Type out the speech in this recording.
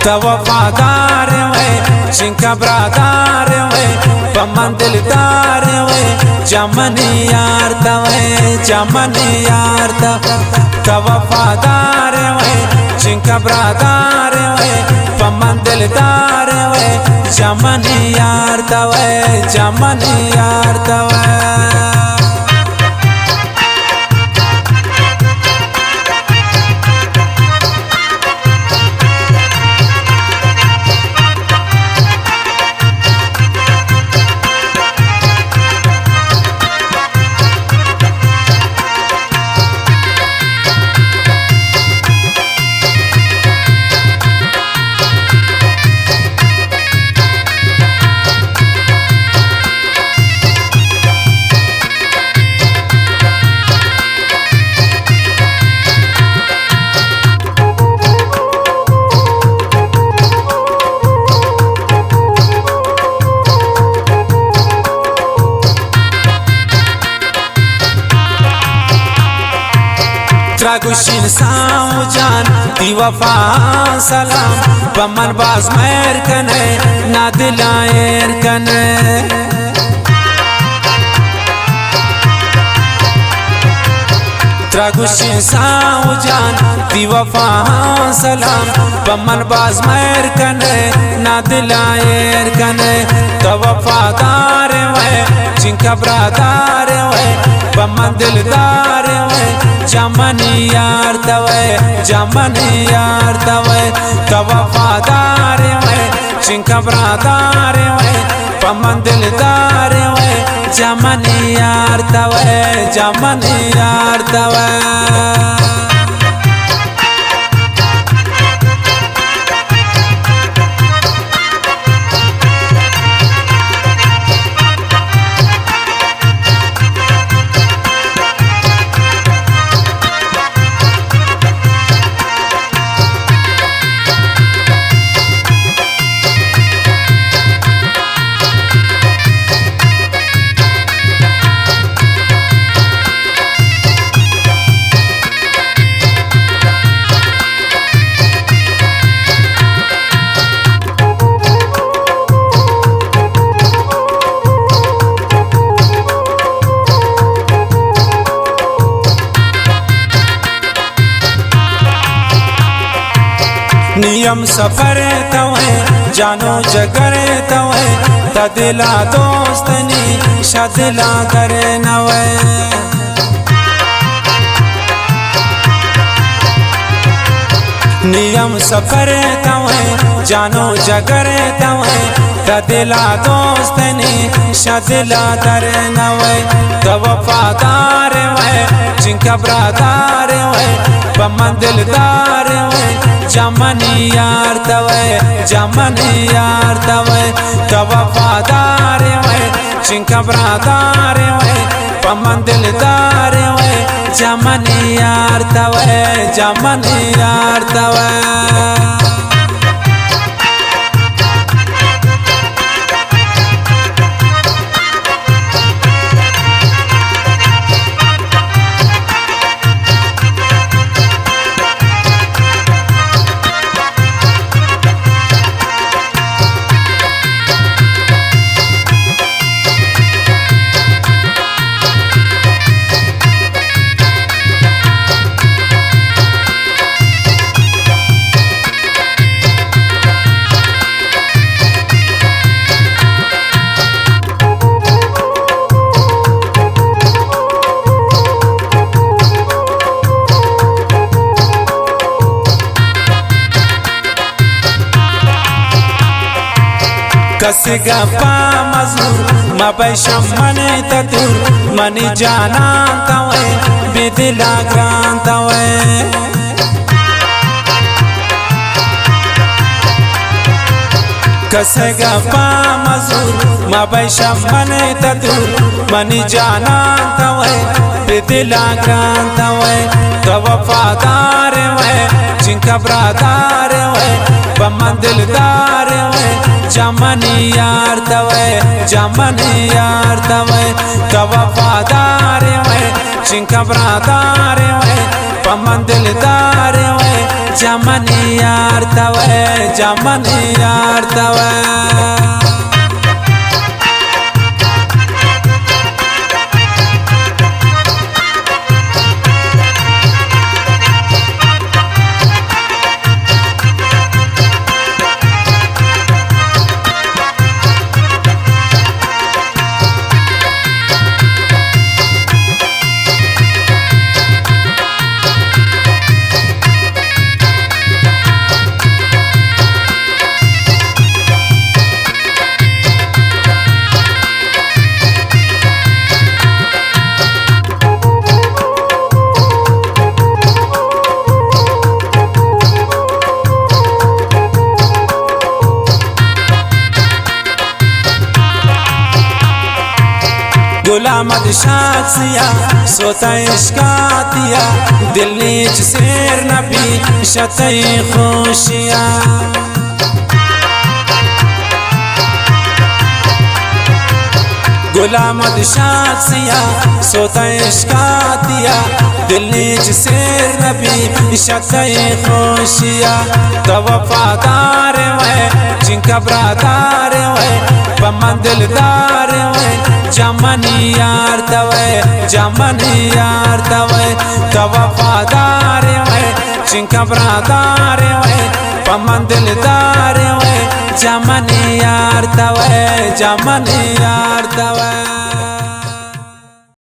त वफादार वे जिनका ब्रादार वे पमन दिलदार वे जमनी यार तवे जमनी यार त वफादार वे जिनका ब्रादार वे पमन दिलदार वे जमनी यार तवे जमनी यार तवे। त्रागुशिन साऊ जान दी वफा सलाम पमन बाज मैर कने ना दिलाएर कने त्रागुशिन साऊ जान दी वफा सलाम पमन बाज मैर कने ना दिलाएर कने त वफादार वे जिनका ब्रादार वे पमन दिलदार वे जमनी यार तवे जमनी यार तवे त वफादार वे जिनका ब्रादार वे पमन दिलदार वे जमनी यार तवे जमनी यार तवे। नियम सफर तवे जानो जगरे तवे तदिला दोस्तनी शदिला करे नवे नियम सफर तवे जानो जगरे तवे तदिला दोस्तनी शदिला करे नवे त वफादार वे जिनका ब्रादार वे पमन दिलदार वे जमनी यार तवे जमनी यार तवे त वफादार वे जिनका ब्रादार वे पमन दिलदार वे जमनी यार तवे जमनी यार तवे। कसिगा पा मजूर मबैशम मने ततुर मनी जाना तवे बिदिला ग्रां तवे कसिगा पा मजूर मबैशम मने ततुर मनी जाना तवे बिदिला ग्रां तवे त वफादार वे जिनका ब्रादार वे पमन दिलदार वे जमनी यार तवे जमनी यार तवे त वफादार वे जिनका ब्रादार वे पमन दिलदार वे जमनी यार तवे जमनी यार तवे गुलामत शाखसिया सोता इश्कातिया दिल नीच शेर नबी शतई खुशिया गुलामत शाखसिया सोता इश्कातिया दिल नीच शेर नबी शतई खुशिया तो वफादार वे जिनका ब्रादार वे बमंदिलदार वे जमनी यार तवे जमनी यार तवे तो वफादार वे जिनका ब्रादार वे बमंदिलदार वे जमनी यार तवे जमनी यार तवे।